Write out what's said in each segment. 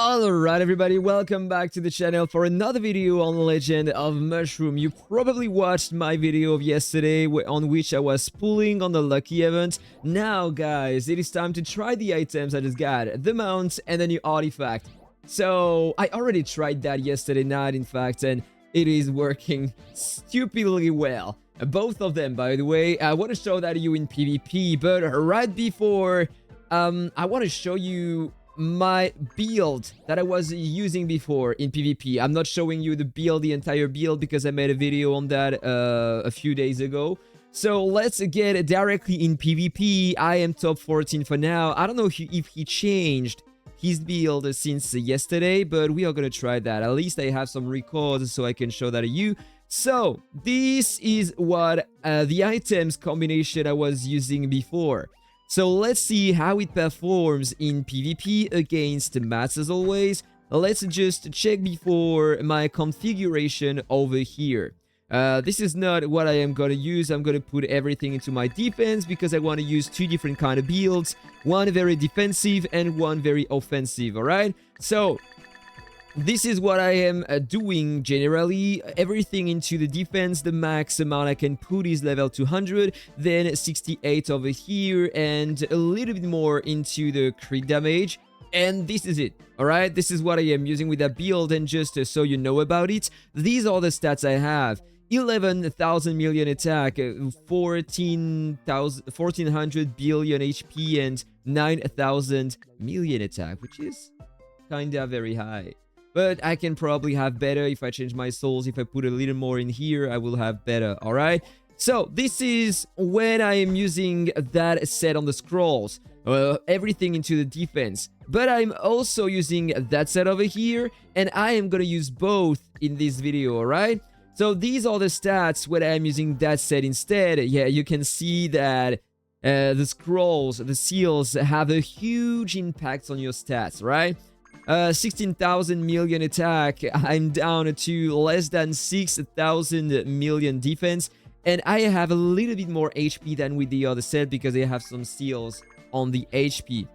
Alright everybody, welcome back to the channel for another video on Legend of Mushroom. You probably watched my video of yesterday on which I was pulling on the lucky event. Now guys, it is time to try the items I just got, the mount and the new artifact. So I already tried that yesterday night in fact, and it is working stupidly well. Both of them, by the way. I want to show that to you in PvP, but right before I want to show you my build that I was using before in PvP. I'm not showing you the entire build, because I made a video on that a few days ago. So let's get directly in PvP. I am top 14 for now. I don't know if he changed his build since yesterday, but we are gonna try that. At least I have some records so I can show that to you. So this is what the items combination I was using before. So let's see how it performs in PvP against mats as always. Let's just check before my configuration over here. This is not what I am going to use. I'm going to put everything into my defense because I want to use two different kind of builds. One very defensive and one very offensive, alright? So this is what I am doing generally. Everything into the defense. The max amount I can put is level 200, then 68 over here, and a little bit more into the crit damage. And this is it, alright? This is what I am using with that build, and just so you know about it, these are the stats I have. 11,000 million attack, 1400 billion HP, and 9,000 million attack, which is kinda very high. But I can probably have better if I change my souls. If I put a little more in here, I will have better, alright? So, this is when I am using that set on the scrolls. Everything into the defense. But I'm also using that set over here, and I am gonna use both in this video, alright? So, these are the stats when I'm using that set instead. Yeah, you can see that the scrolls, the seals, have a huge impact on your stats, right? 16,000 million attack, I'm down to less than 6,000 million defense, and I have a little bit more HP than with the other set because I have some seals on the HP,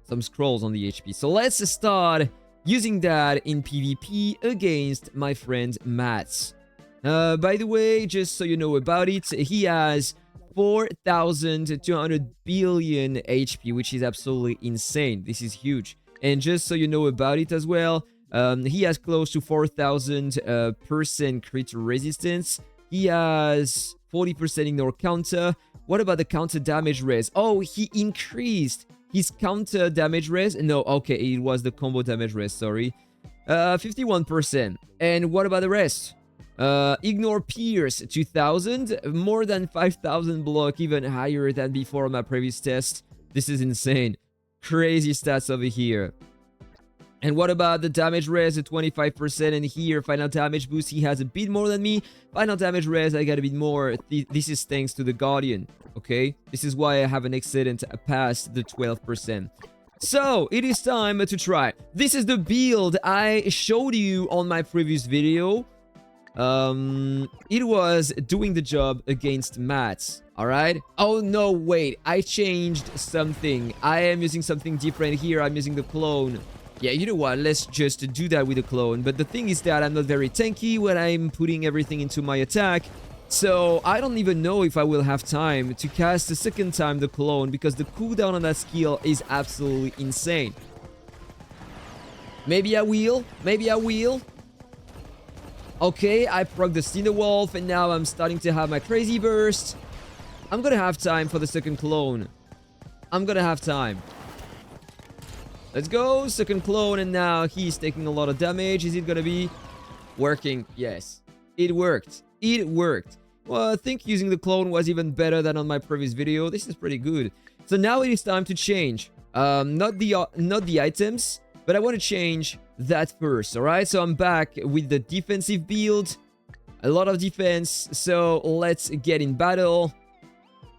some scrolls on the HP. So let's start using that in PvP against my friend Mats. By the way, just so you know about it, he has 4,200 billion HP, which is absolutely insane. This is huge. And just so you know about it as well, he has close to 4,000% crit resistance. He has 40% ignore counter. What about the counter damage res? Oh, he increased his counter damage res. No, okay, it was the combo damage res, sorry. 51%. And what about the rest? Ignore pierce, 2,000. More than 5,000 block, even higher than before on my previous test. This is insane. Crazy stats over here. And what about the damage res at 25%? And here, final damage boost, he has a bit more than me. Final damage res, I got a bit more. This is thanks to the Guardian, okay? This is why I have an excellent past the 12%. So, it is time to try. This is the build I showed you on my previous video. It was doing the job against mats, alright? Oh no, wait, I changed something. I am using something different here. I'm using the clone. Yeah, you know what, let's just do that with the clone. But the thing is that I'm not very tanky when I'm putting everything into my attack. So I don't even know if I will have time to cast a second time the clone, because the cooldown on that skill is absolutely insane. Maybe I will, maybe I will. Okay, I proc the Cinderwolf, and now I'm starting to have my crazy burst. I'm gonna have time for the second clone. I'm gonna have time. Let's go, second clone, and now he's taking a lot of damage. Is it gonna be working? Yes, it worked. It worked. Well, I think using the clone was even better than on my previous video. This is pretty good. So now it is time to change. Not the items, but I want to change that first, alright? So I'm back with the defensive build. A lot of defense. So let's get in battle.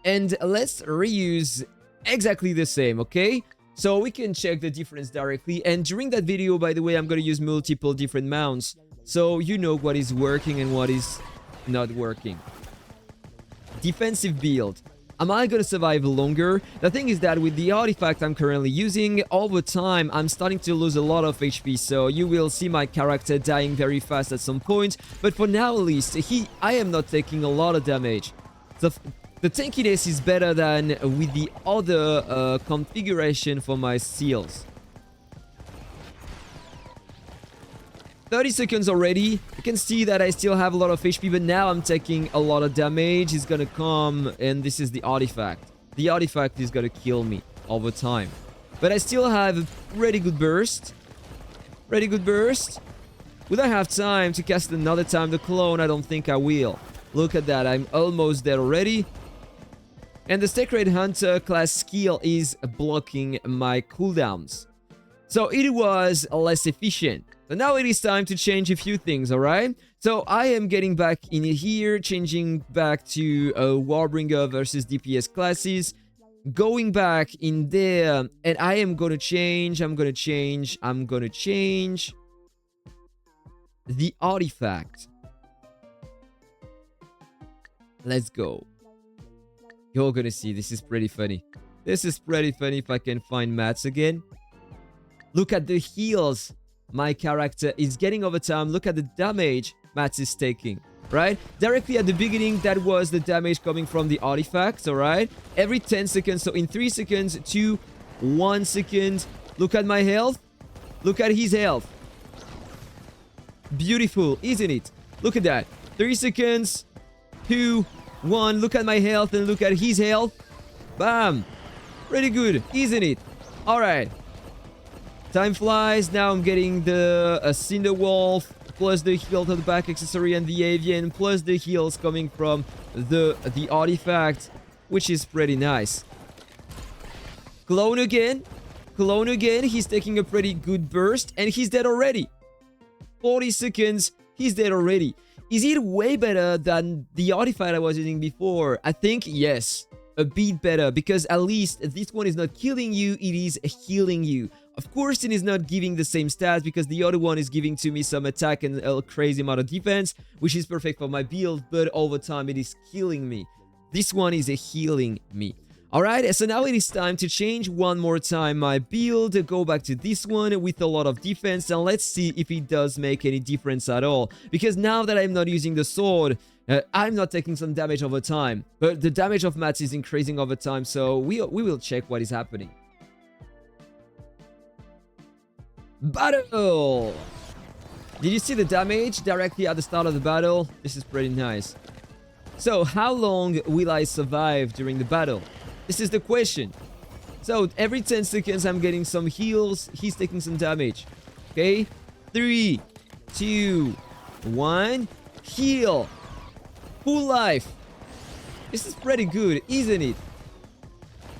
And let's reuse exactly the same, okay? So we can check the difference directly. And during that video, by the way, I'm going to use multiple different mounts, so you know what is working and what is not working. Defensive build. Am I gonna survive longer? The thing is that with the artifact I'm currently using, over time, I'm starting to lose a lot of HP, so you will see my character dying very fast at some point. But for now, at least, I am not taking a lot of damage. So the tankiness is better than with the other configuration for my seals. 30 seconds already. You can see that I still have a lot of HP, but now I'm taking a lot of damage. It's gonna come, and this is the artifact. The artifact is gonna kill me over time. But I still have a pretty good burst. Pretty good burst. Would I have time to cast another time the clone? I don't think I will. Look at that, I'm almost there already. And the Sacred Hunter class skill is blocking my cooldowns. So it was less efficient. So now it is time to change a few things, alright? So I am getting back in here, changing back to Warbringer versus DPS classes. Going back in there, and I am gonna change, I'm gonna change the artifact. Let's go. You're gonna see, this is pretty funny. This is pretty funny if I can find mats again. Look at the heals my character is getting over time. Look at the damage Mats is taking, right? Directly at the beginning, that was the damage coming from the artifacts, all right? Every 10 seconds, so in 3 seconds, 2, 1 second. Look at my health. Look at his health. Beautiful, isn't it? Look at that. 3 seconds, 2, 1. Look at my health and look at his health. Bam. Pretty good, isn't it? All right. Time flies. Now I'm getting the Cinder Wolf, plus the heal to the back accessory and the Avian, plus the heals coming from the artifact, which is pretty nice. Clone again. Clone again. He's taking a pretty good burst, and he's dead already. 40 seconds. He's dead already. Is it way better than the artifact I was using before? I think yes. A bit better, because at least this one is not killing you, it is healing you. Of course, it is not giving the same stats because the other one is giving to me some attack and a crazy amount of defense, which is perfect for my build, but over time it is killing me. This one is healing me. Alright, so now it is time to change one more time my build, go back to this one with a lot of defense, and let's see if it does make any difference at all. Because now that I'm not using the sword, I'm not taking some damage over time, but the damage of Mats is increasing over time, so we will check what is happening. Battle! Did you see the damage directly at the start of the battle? This is pretty nice. So, how long will I survive during the battle? This is the question. So, every 10 seconds I'm getting some heals, he's taking some damage. Okay? 3, 2, 1, heal! Full life! This is pretty good, isn't it?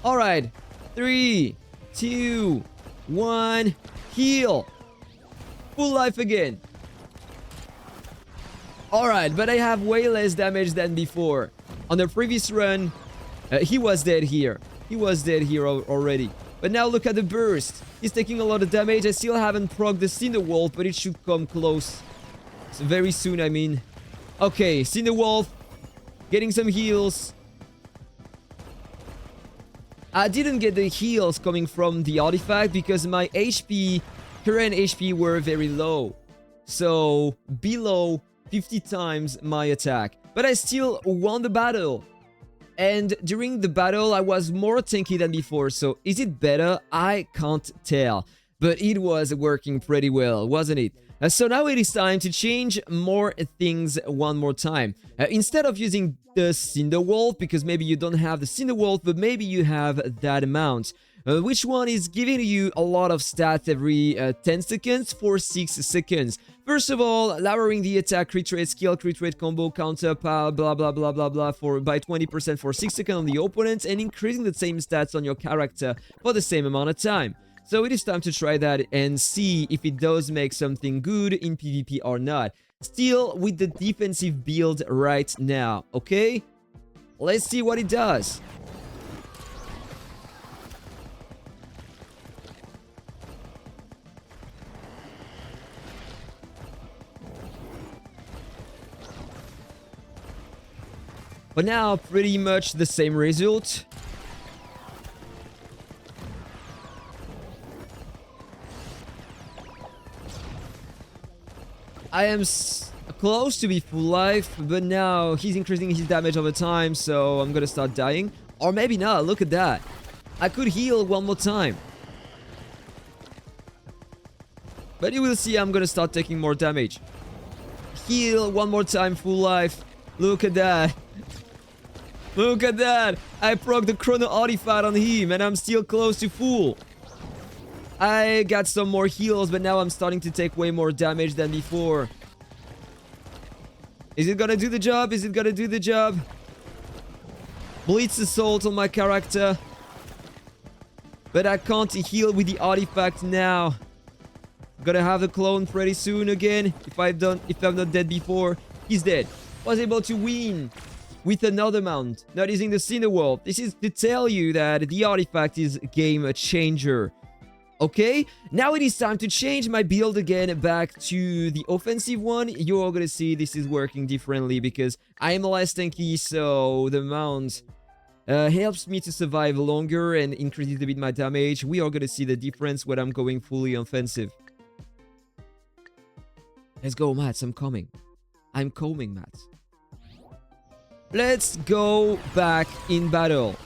Alright, 3, 2, 1, heal! Full life again. Alright, but I have way less damage than before. On the previous run, he was dead here. He was dead here already. But now look at the burst. He's taking a lot of damage. I still haven't procced the Cinder Wolf, but it should come close. So very soon, I mean. Okay, Cinder Wolf. Getting some heals. I didn't get the heals coming from the artifact because my HP, current HP were very low. So, below 50 times my attack. But I still won the battle. And during the battle, I was more tanky than before. So, is it better? I can't tell. But it was working pretty well, wasn't it? So now it is time to change more things one more time. Instead of using the Cinder Wolf, because maybe you don't have the Cinder Wolf, but maybe you have that amount. Which one is giving you a lot of stats every 10 seconds for 6 seconds. First of all, lowering the attack, crit rate, skill, crit rate, combo, counter, power, blah blah blah blah blah by 20% for 6 seconds on the opponents, and increasing the same stats on your character for the same amount of time. So it is time to try that and see if it does make something good in PvP or not. Still with the defensive build right now, okay? Let's see what it does. But now, pretty much the same result. I am close to be full life, but now he's increasing his damage over time, so I'm gonna start dying. Or maybe not, look at that. I could heal one more time. But you will see I'm gonna start taking more damage. Heal one more time, full life. Look at that. Look at that. I proc the chrono artifact on him and I'm still close to full. I got some more heals, but now I'm starting to take way more damage than before. Is it gonna do the job? Is it gonna do the job? Blitz Assault on my character. But I can't heal with the artifact now. Gonna have the clone pretty soon again. If I'm not dead before. He's dead. Was able to win with another mount, not using the Cinewolf. This is to tell you that the artifact is a game changer. Okay, now it is time to change my build again back to the offensive one. You're gonna see this is working differently because I am less tanky, so the mount helps me to survive longer and increases a bit my damage. We are gonna see the difference when I'm going fully offensive. Let's go, Mats. I'm coming. I'm coming, Mats. Let's go back in battle.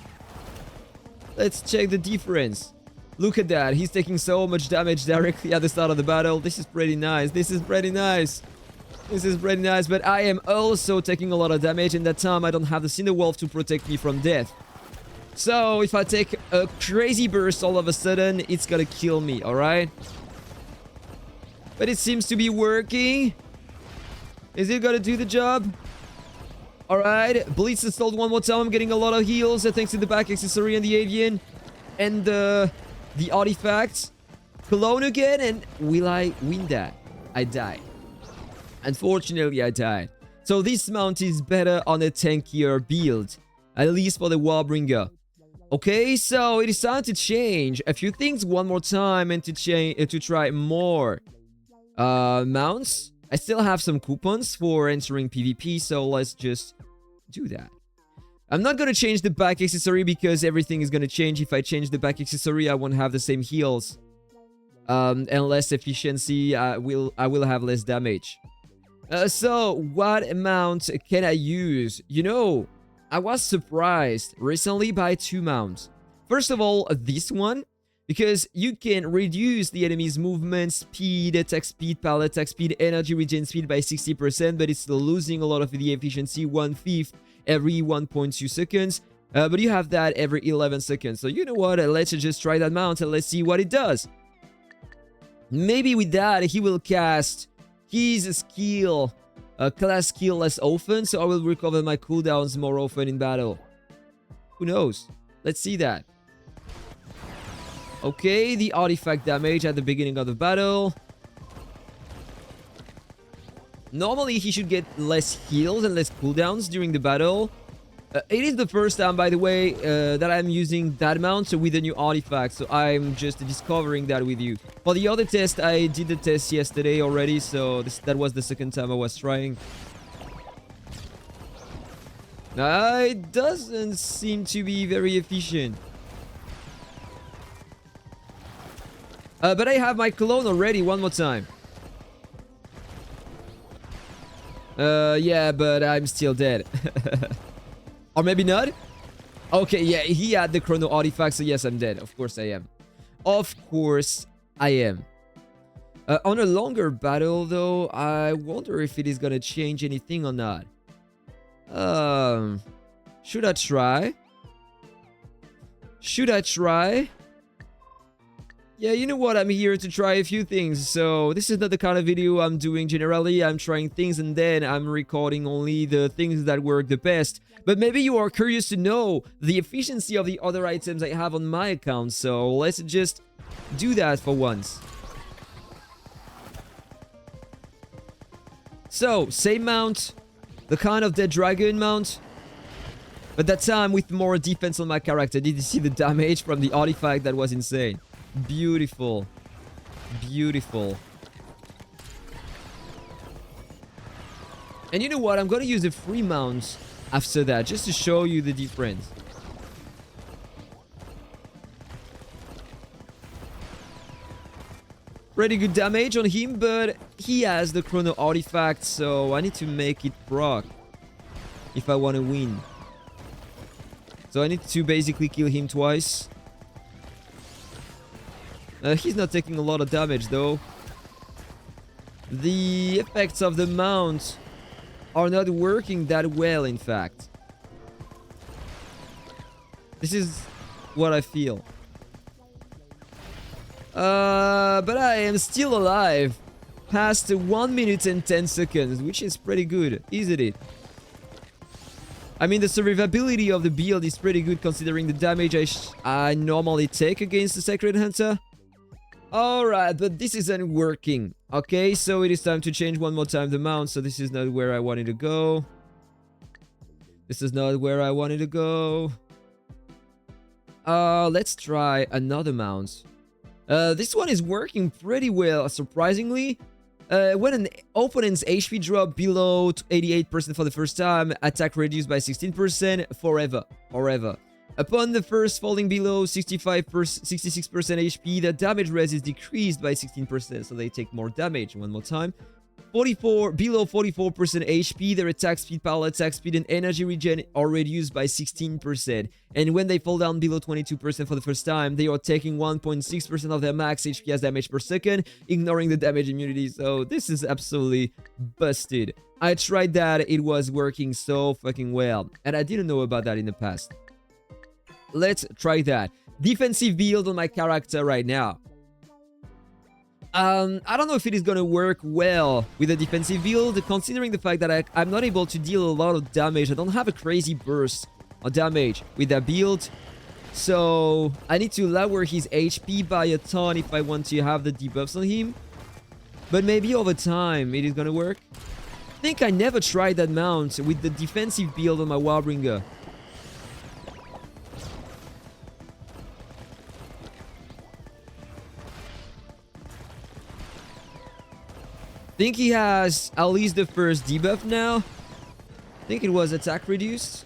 Let's check the difference. Look at that. He's taking so much damage directly at the start of the battle. This is pretty nice. This is pretty nice. This is pretty nice. But I am also taking a lot of damage. In that time, I don't have the Cinewolf to protect me from death. So if I take a crazy burst all of a sudden, it's gonna kill me, alright? But it seems to be working. Is it gonna do the job? Alright, Blitz Assault one more time. I'm getting a lot of heals thanks to the back accessory and the avian. And the artifact. Clone again, and will I win that? I died. Unfortunately, I died. So this mount is better on a tankier build. At least for the Warbringer. Okay, so it is time to change a few things one more time and to try more mounts. I still have some coupons for entering PvP, so let's just do that. I'm not gonna change the back accessory because everything is gonna change. If I change the back accessory, I won't have the same heals. And less efficiency, I will have less damage. So, what mount can I use? You know, I was surprised recently by two mounts. First of all, this one. Because you can reduce the enemy's movement speed, attack speed, pallet attack speed, energy regen speed by 60%, but it's still losing a lot of the efficiency, 1/5 every 1.2 seconds. But you have that every 11 seconds. So you know what, let's just try that mount and let's see what it does. Maybe with that, he will cast his skill, class skill less often, so I will recover my cooldowns more often in battle. Who knows? Let's see that. Okay, the artifact damage at the beginning of the battle. Normally, he should get less heals and less cooldowns during the battle. It is the first time, by the way, that I'm using that mount with a new artifact. So I'm just discovering that with you. For the other test, I did the test yesterday already. So that was the second time I was trying. It doesn't seem to be very efficient. But I have my clone already, one more time. Yeah, but I'm still dead. Or maybe not? Okay, yeah, he had the chrono artifact, so yes, I'm dead. Of course I am. Of course I am. On a longer battle, though, I wonder if it is gonna change anything or not. Should I try? Should I try? Yeah, you know what? I'm here to try a few things. So this is not the kind of video I'm doing generally. I'm trying things and then I'm recording only the things that work the best. But maybe you are curious to know the efficiency of the other items I have on my account. So let's just do that for once. So, same mount. The kind of dead dragon mount. But that time with more defense on my character. Did you see the damage from the artifact? That was insane. Beautiful. Beautiful. And you know what? I'm gonna use a free mount after that, just to show you the difference. Pretty good damage on him, but he has the chrono artifact, so I need to make it proc if I want to win. So I need to basically kill him twice. He's not taking a lot of damage though. The effects of the mount are not working that well, in fact. This is what I feel. But I am still alive past 1 minute and 10 seconds, which is pretty good, isn't it? I mean, the survivability of the build is pretty good considering the damage I normally take against the Sacred Hunter. Alright, but this isn't working. Okay, so it is time to change one more time the mount. So this is not where I wanted to go. This is not where I wanted to go. Let's try another mount. This one is working pretty well, surprisingly. When an opponent's HP drop below 88% for the first time, attack reduced by 16% forever. Upon the first falling below 66% HP, the damage res is decreased by 16%, so they take more damage. One more time. Below 44% HP, their attack speed, parallel attack speed, and energy regen are reduced by 16%. And when they fall down below 22% for the first time, they are taking 1.6% of their max HP as damage per second, ignoring the damage immunity. So this is absolutely busted. I tried that, it was working so fucking well, and I didn't know about that in the past. Let's try that. Defensive build on my character right now. I don't know if it is gonna work well with a defensive build, considering the fact that I'm not able to deal a lot of damage. I don't have a crazy burst of damage with that build. So I need to lower his HP by a ton if I want to have the debuffs on him. But maybe over time it is gonna work. I think I never tried that mount with the defensive build on my Warbringer. I think he has at least the first debuff now. I think it was attack reduced.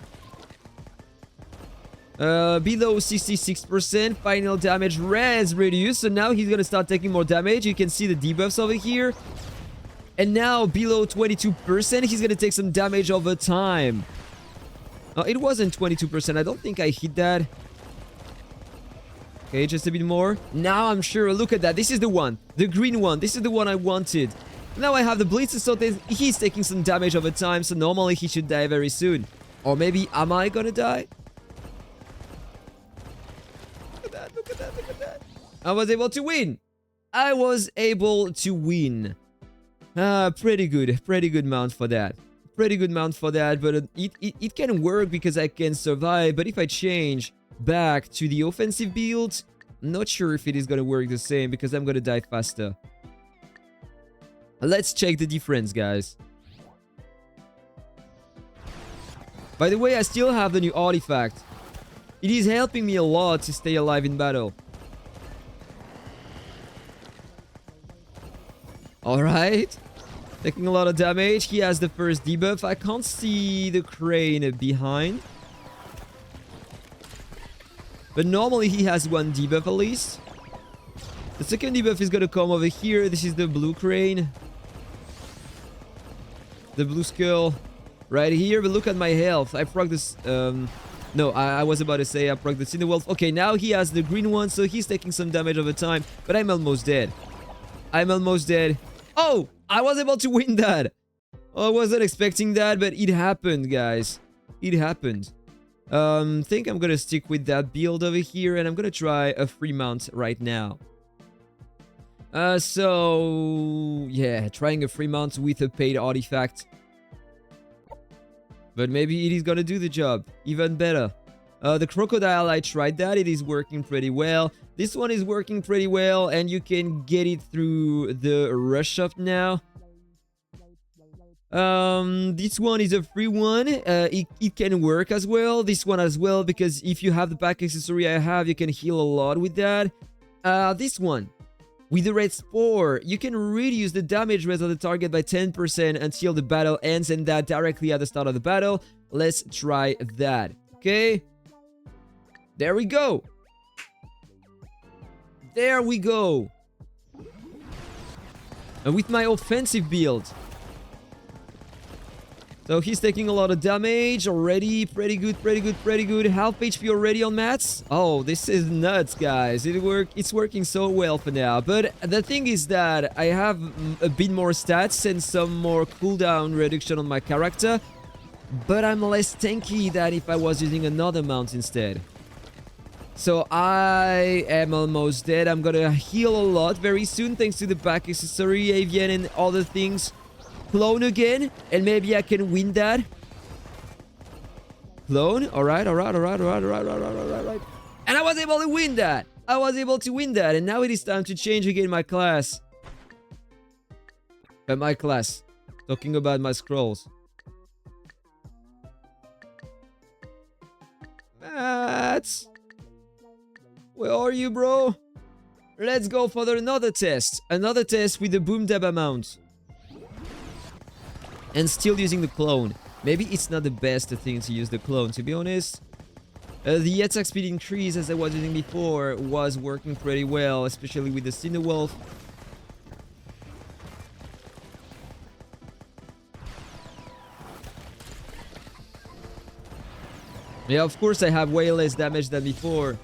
Below 66%, final damage res reduced. So now he's gonna start taking more damage. You can see the debuffs over here. And now below 22%, he's gonna take some damage over time. It wasn't 22%. I don't think I hit that. Okay, just a bit more. Now I'm sure. Look at that. This is the one. The green one. This is the one I wanted. Now I have the Blitz, so he's taking some damage over time, so normally he should die very soon. Or maybe, am I gonna die? Look at that, look at that, look at that. I was able to win. I was able to win. Pretty good mount for that. Pretty good mount for that, but it can work because I can survive. But if I change back to the offensive build, I'm not sure if it is gonna work the same because I'm gonna die faster. Let's check the difference, guys. By the way, I still have the new artifact. It is helping me a lot to stay alive in battle. Alright. Taking a lot of damage. He has the first debuff. I can't see the crane behind. But normally he has one debuff at least. The second debuff is gonna come over here. This is the blue crane. The blue skull right here, but look at my health. I proc this, no, I was about to say I proc the Cinderwolf. Okay, now he has the green one, so he's taking some damage over time, but I'm almost dead. I'm almost dead. Oh, I was able to win that. Oh, I wasn't expecting that, but it happened, guys. It happened. Think I'm gonna stick with that build over here, and I'm gonna try a free mount right now. So yeah, trying a free mount with a paid artifact. But maybe it is gonna do the job even better. The crocodile, I tried that. It is working pretty well. This one is working pretty well, and you can get it through the rush up now. This one is a free one. It can work as well. This one as well, because if you have the back accessory I have, you can heal a lot with that. This one. With the red spore, you can reduce the damage res of the target by 10% until the battle ends, and that directly at the start of the battle. Let's try that. Okay? There we go. There we go. And with my offensive build. So he's taking a lot of damage already. Pretty good, pretty good, pretty good. Half HP already on mats. Oh, this is nuts, guys. It's working so well for now. But the thing is that I have a bit more stats and some more cooldown reduction on my character. But I'm less tanky than if I was using another mount instead. So I am almost dead. I'm gonna heal a lot very soon thanks to the back accessory, avian, and other things. Clone again, and maybe I can win that. Clone. Alright. And I was able to win that. And now it is time to change again my class. My class. Talking about my scrolls. Mats. Where are you, bro? Let's go for another test. Another test with the Boom Daba mount. And still using the clone. Maybe it's not the best thing to use the clone, to be honest. The attack speed increase, as I was using before, was working pretty well, especially with the Cinewolf. Yeah, of course I have way less damage than before.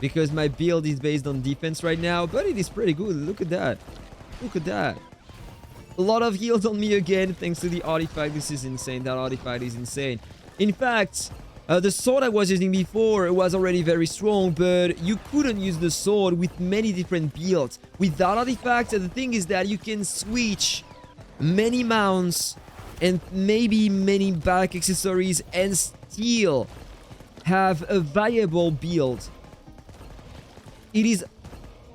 Because my build is based on defense right now, but it is pretty good. Look at that. Look at that. A lot of heals on me again, thanks to the artifact. This is insane. That artifact is insane. In fact, the sword I was using before was already very strong, but you couldn't use the sword with many different builds. With that artifact, the thing is that you can switch many mounts and maybe many back accessories and still have a viable build. It is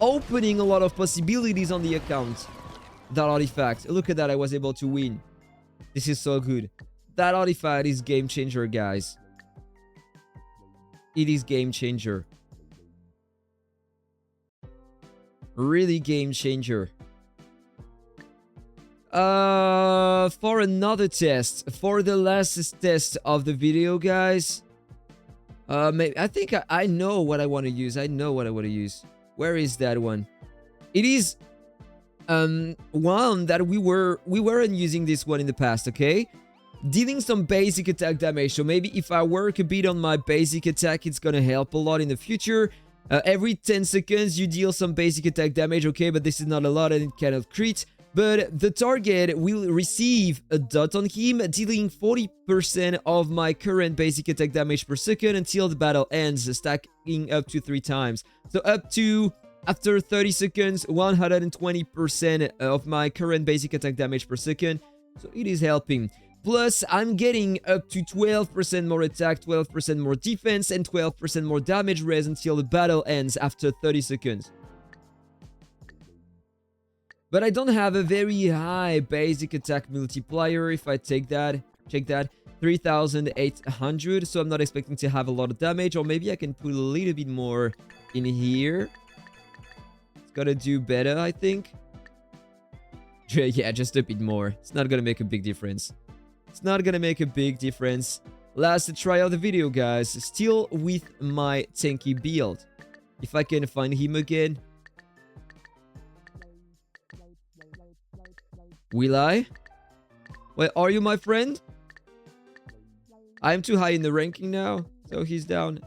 opening a lot of possibilities on the account. That artifact. Look at that. I was able to win. This is so good. That artifact is game changer, guys. It is game changer. Really game changer. For another test. For the last test of the video, guys. Maybe, I think I know what I want to use. Where is that one? It is one that we weren't using this one in the past, okay? Dealing some basic attack damage. So maybe if I work a bit on my basic attack, it's gonna help a lot in the future. Every 10 seconds you deal some basic attack damage, okay? But this is not a lot and it cannot crit. But the target will receive a dot on him, dealing 40% of my current basic attack damage per second until the battle ends, stacking up to 3 times. So up to, after 30 seconds, 120% of my current basic attack damage per second. So it is helping. Plus, I'm getting up to 12% more attack, 12% more defense, and 12% more damage res until the battle ends after 30 seconds. But I don't have a very high basic attack multiplier. If I take that, check that, 3,800. So I'm not expecting to have a lot of damage. Or maybe I can put a little bit more in here. It's gotta do better, I think. Yeah, just a bit more. It's not gonna make a big difference. It's not gonna make a big difference. Last try of the video, guys. Still with my tanky build. If I can find him again. Will I? Where are you, my friend? I'm too high in the ranking now. So he's down.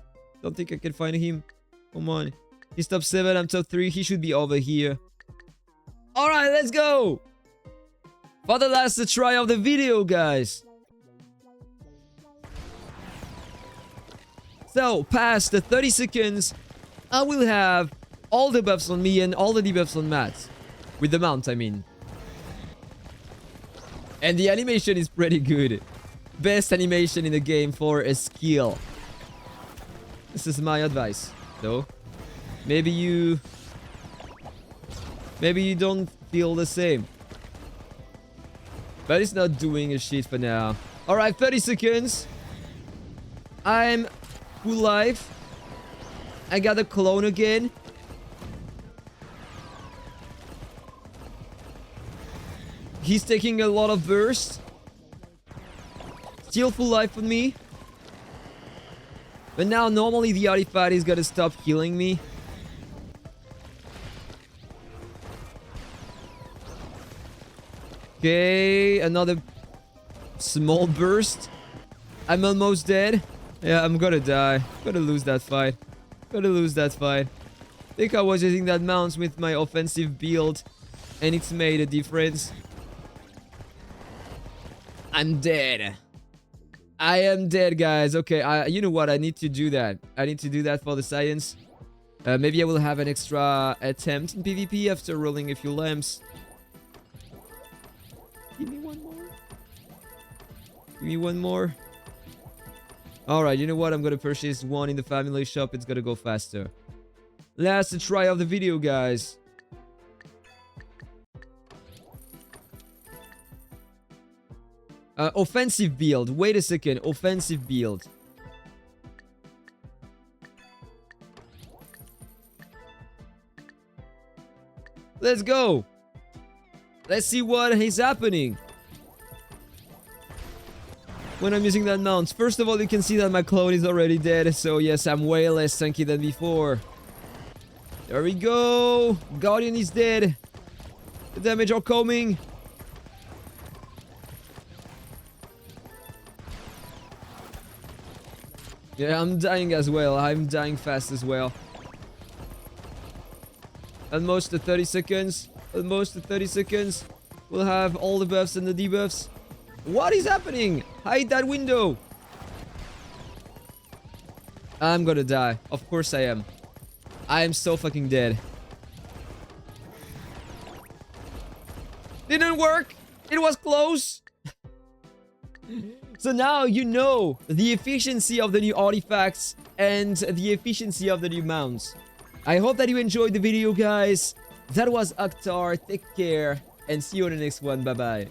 Don't think I can find him. Come on. He's top 7, I'm top 3. He should be over here. Alright, let's go! For the last try of the video, guys. So, past the 30 seconds, I will have all the buffs on me and all the debuffs on Matt. With the mount, I mean. And the animation is pretty good. Best animation in the game for a skill. This is my advice, though. Maybe you don't feel the same. But it's not doing a shit for now. Alright, 30 seconds. I'm full life. I got a clone again. He's taking a lot of burst. Still full life on me. But now normally the artifact is gonna stop healing me. Okay, another small burst. I'm almost dead. Yeah, I'm gonna die. Gonna lose that fight. Gonna lose that fight. I think I was using that mount with my offensive build, and it's made a difference. I'm dead. I am dead, guys. Okay, you know what? I need to do that. I need to do that for the science. Maybe I will have an extra attempt in PvP after rolling a few lamps. Give me one more. Give me one more. Alright, you know what? I'm gonna purchase one in the family shop. It's gonna go faster. Last try of the video, guys. Offensive build. Wait a second. Offensive build. Let's go. Let's see what is happening when I'm using that mount. First of all, you can see that my clone is already dead. So yes, I'm way less tanky than before. There we go. Guardian is dead. The damage are coming. Yeah, I'm dying as well. I'm dying fast as well. Almost to 30 seconds. Almost to 30 seconds. We'll have all the buffs and the debuffs. What is happening? Hide that window. I'm gonna die. Of course I am. I am so fucking dead. Didn't work. It was close. So now you know the efficiency of the new artifacts and the efficiency of the new mounts. I hope that you enjoyed the video, guys. That was Aptoide. Take care and see you on the next one. Bye bye.